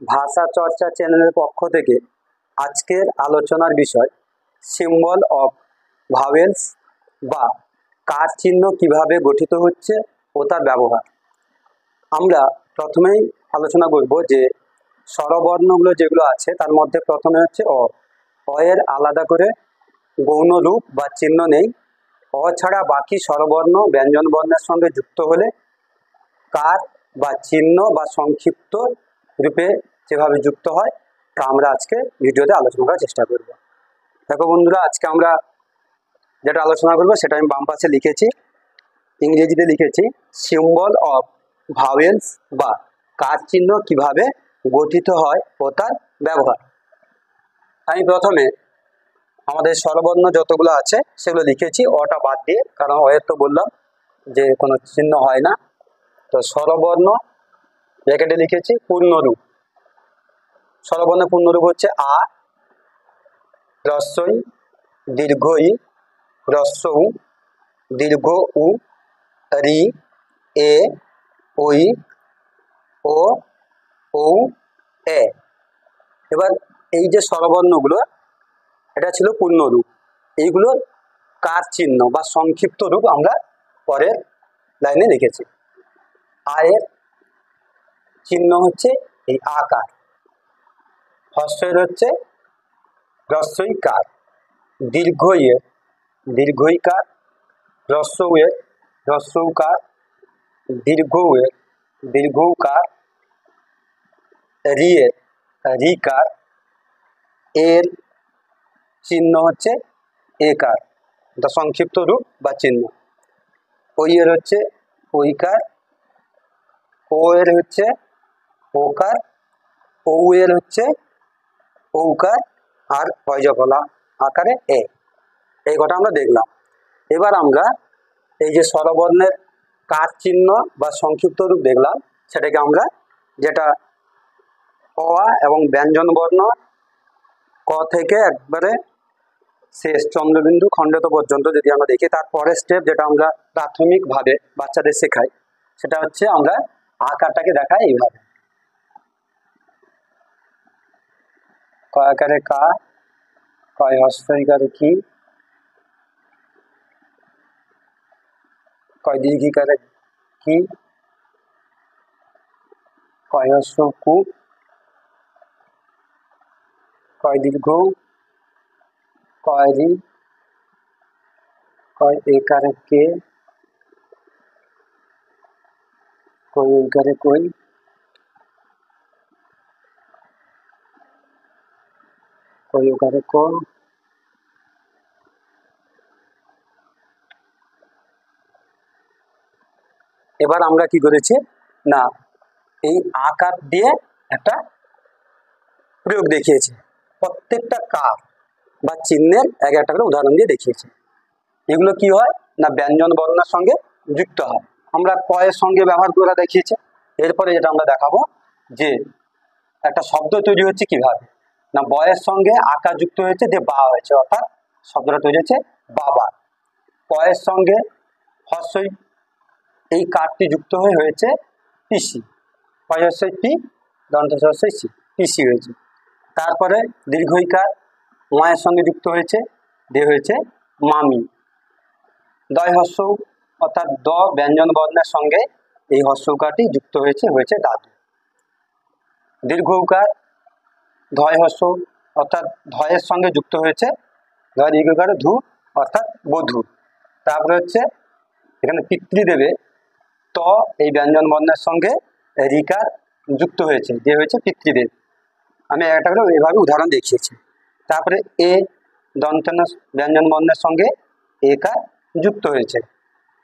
ভাষা চর্চা চ্যানেলের পক্ষ থেকে আজকের আলোচনার বিষয় সিম্বল অফ ভাওয়েলস বা কার চিহ্ন কিভাবে গঠিত হচ্ছে ও তার ব্যবহার। আমরা প্রথমেই আলোচনা করব যে স্বরবর্ণগুলো যেগুলো আছে তার মধ্যে প্রথমে হচ্ছে অ। এর আলাদা করে গৌণ রূপ বা চিহ্ন নেই। অ ছাড়া বাকি স্বরবর্ণ ব্যঞ্জন বর্ণের সঙ্গে যুক্ত হলে কার বা চিহ্ন বা সংক্ষিপ্ত রূপে যেভাবে যুক্ত হয় তা আমরা আজকে ভিডিওতে আলোচনা করার চেষ্টা করব। দেখো বন্ধুরা, আজকে আমরা যেটা আলোচনা করবো সেটা আমি বাম পাশে লিখেছি, ইংরেজিতে লিখেছি সিম্বল অফ ভাওয়েলস বা কার চিহ্ন কিভাবে গঠিত হয় ও তার ব্যবহার। আমি প্রথমে আমাদের স্বরবর্ণ যতগুলো আছে সেগুলো লিখেছি অটা বাদ দিয়ে, কারণ অয়ের তো বললাম যে কোনো চিহ্ন হয় না। তো স্বরবর্ণ ব্র্যাকেটে লিখেছি পূর্ণরূপ। স্বরবর্ণের পূর্ণরূপ হচ্ছে আ, হ্রস্ব ই, দীর্ঘ ই, হ্রস্ব উ, দীর্ঘ উ, রি, এ, ওই, ও, ঔ, এ। এবার এই যে স্বরবর্ণগুলো এটা ছিল পূর্ণরূপ, এইগুলো কার চিহ্ন বা সংক্ষিপ্ত রূপ আমরা পরের লাইনে লিখেছি। আয়ের চিহ্ন হচ্ছে এই আকার, হ্রস্বের হচ্ছে হ্রস্বইকার, দীর্ঘ ইয়ের দীর্ঘইকার, হ্রস্ব উয়ের হ্রস্বউকার, দীর্ঘ উয়ের দীর্ঘউকার, রিয়ের রিকার, এর চিহ্ন হচ্ছে একার, এটা সংক্ষিপ্ত রূপ বা চিহ্ন। ওই এর হচ্ছে ওইকার, ও এর হচ্ছে ওকার, ঔ এর হচ্ছে ঔকার, আর অজফলা আকারে এ। এই কটা আমরা দেখলাম। এবার আমরা এই যে স্বরবর্ণের কার চিহ্ন বা সংক্ষিপ্ত রূপ দেখলাম, সেটাকে আমরা যেটা অ এবং ব্যঞ্জন বর্ণ ক থেকে একবারে শেষ চন্দ্রবিন্দু খণ্ডত পর্যন্ত যদি আমরা দেখি, তারপরের স্টেপ যেটা আমরা প্রাথমিকভাবে বাচ্চাদের শেখাই সেটা হচ্ছে আমরা আকারটাকে দেখাই এইভাবে। ক আকারে কা, কয় হস্যইকারে কি, কয় দীর্ঘিকারে কি, কয় হস্য কু, কয় দীর্ঘ, কয় রি, কয় একারে কে, কই ওইকারে কই, কই ওকারে ক। এবার আমরা কি করেছি না, এই আকার দিয়ে একটা প্রয়োগ দেখিয়েছি, প্রত্যেকটা কার বা চিহ্নের এক একটা করে উদাহরণ দিয়ে দেখিয়েছি। এগুলো কি হয় না ব্যঞ্জন বর্ণের সঙ্গে যুক্ত হয়। আমরা কয়ের সঙ্গে ব্যবহার করে দেখিয়েছি। এরপরে যেটা আমরা দেখাবো যে একটা শব্দ তৈরি হচ্ছে কিভাবে না, বয়ের সঙ্গে আকার যুক্ত হয়েছে দিয়ে বা হয়েছে, অর্থাৎ শব্দটা তৈরি হচ্ছে বাবা। কয়ের সঙ্গে হর্ষই এই কারটি যুক্ত হয়ে হয়েছে পিসি, কয় হর্ষই পি, দন্ত হর্ষই সি, পিসি হয়েছে। তারপরে দীর্ঘইকার মায়ের সঙ্গে যুক্ত হয়েছে দিয়ে হয়েছে মামি। দয় হর্ষ অর্থাৎ দ ব্যঞ্জন বর্ণের সঙ্গে এই হর্ষকারটি যুক্ত হয়েছে হয়েছে দাদু। দীর্ঘ উকার ধয় হর্ষ অর্থাৎ ধয়ের সঙ্গে যুক্ত হয়েছে ধয় দীর্ঘকার ধু অর্থাৎ বধূ। তারপরে হচ্ছে এখানে পিতৃদেবে ত এই ব্যঞ্জন বর্ণের সঙ্গে রিকার যুক্ত হয়েছে যে হয়েছে পিতৃদেব। আমি একটা করে এইভাবে উদাহরণ দেখিয়েছি। তারপরে এ দন্তন ব্যঞ্জন বর্ণের সঙ্গে একার যুক্ত হয়েছে।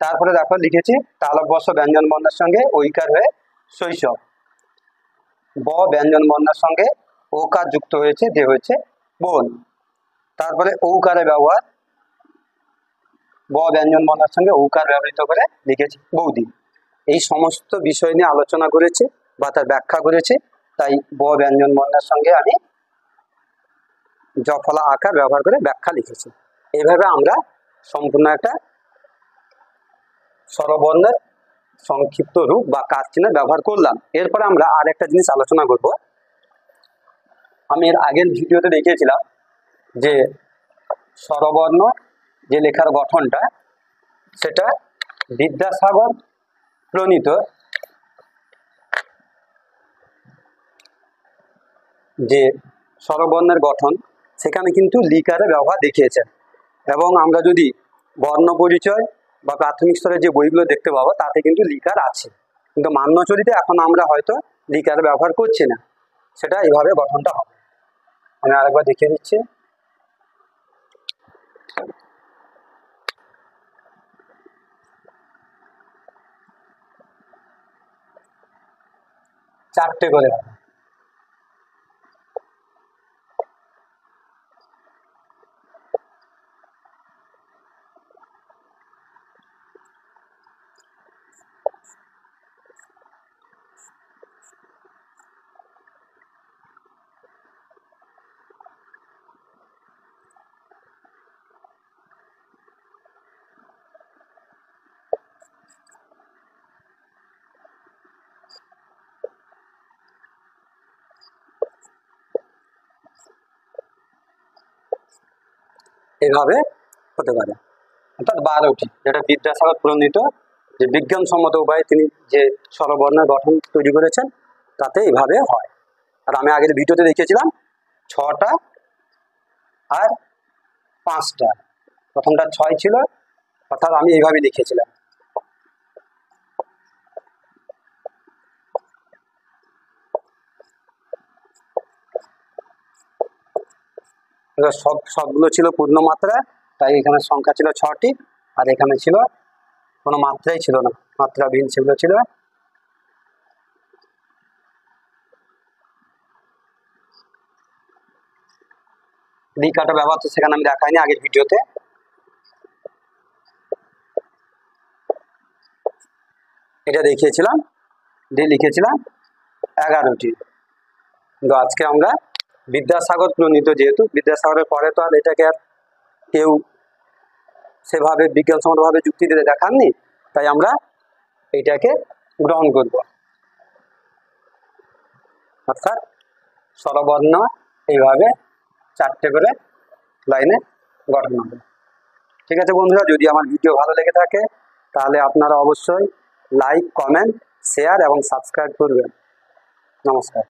তারপরে দেখো লিখেছি তালব্য ব্যঞ্জন বর্ণের সঙ্গে ঐকার হয়ে শৈশব। ব ব্যঞ্জন বর্ণের সঙ্গে ওকার যুক্ত হয়েছে যে হয়েছে বোন। তারপরে ঔকারে ব্যবহার, ব ব্যঞ্জন বর্ণের সঙ্গে ঔকার ব্যবহৃত করে লিখেছি বৌদি। এই সমস্ত বিষয় নিয়ে আলোচনা করেছি বা তার ব্যাখ্যা করেছি, তাই ব ব্যঞ্জন বর্ণের সঙ্গে আমি জফলা আকার ব্যবহার করে ব্যাখ্যা লিখেছি। এইভাবে আমরা সম্পূর্ণ একটা স্বরবর্ণের সংক্ষিপ্ত রূপ বা কার চিহ্ন ব্যবহার করলাম। এরপরে আমরা আর একটা জিনিস আলোচনা করব, আমি এর আগের ভিডিওতে দেখিয়েছিলাম যে স্বরবর্ণ যে লেখার গঠনটা সেটা বিদ্যাসাগর প্রণীত যে স্বরবর্ণের গঠন সেখানে কিন্তু লিকারের ব্যবহার দেখিয়েছেন। এবং আমরা যদি বর্ণ পরিচয় বা প্রাথমিক স্তরের যে বইগুলো দেখতে পাবো তাতে কিন্তু লিকার আছে, কিন্তু মান্যচরিতে এখন আমরা হয়তো লিকারের ব্যবহার করছি না। সেটা এইভাবে গঠনটা হবে। আমি আরেকবার দেখিয়ে দিচ্ছি। চারটে করে হবে। এভাবে হতে পারে, অর্থাৎ 12টি, যেটা বিদ্যাসাগর প্রণীত যে বিজ্ঞানসম্মত উপায়ে তিনি যে স্বরবর্ণের গঠন তৈরি করেছেন তাতে এইভাবে হয়। আর আমি আগের ভিডিওতে দেখিয়েছিলাম 6টা আর 5টা। প্রথমটা 6 ছিল, অর্থাৎ আমি এইভাবে লিখেছিলাম। সবগুলো ছিল পূর্ণ মাত্রা, তাই এখানে সংখ্যা ছিল 6টি, আর এখানে ছিল কোনো মাত্রাই ছিল না, মাত্রাবিহীন সেগুলো ছিল। লিকাটা ব্যবহার তো সেখানে আমি দেখাইনি আগের ভিডিওতে। এটা দেখিয়েছিলাম, দিয়ে লিখেছিলাম 11টি। কিন্তু আজকে আমরা বিদ্যাসাগর প্রণীত, যেহেতু বিদ্যাসাগরের পরে তো আর এটাকে আর কেউ সেভাবে বিজ্ঞানসম্মতভাবে যুক্তি দিতে দেখাননি, তাই আমরা এইটাকে গ্রহণ করব। অর্থাৎ স্বরবর্ণ এইভাবে 4টে করে লাইনে গঠন হবে। ঠিক আছে বন্ধুরা, যদি আমার ভিডিও ভালো লেগে থাকে তাহলে আপনারা অবশ্যই লাইক, কমেন্ট, শেয়ার এবং সাবস্ক্রাইব করবেন। নমস্কার।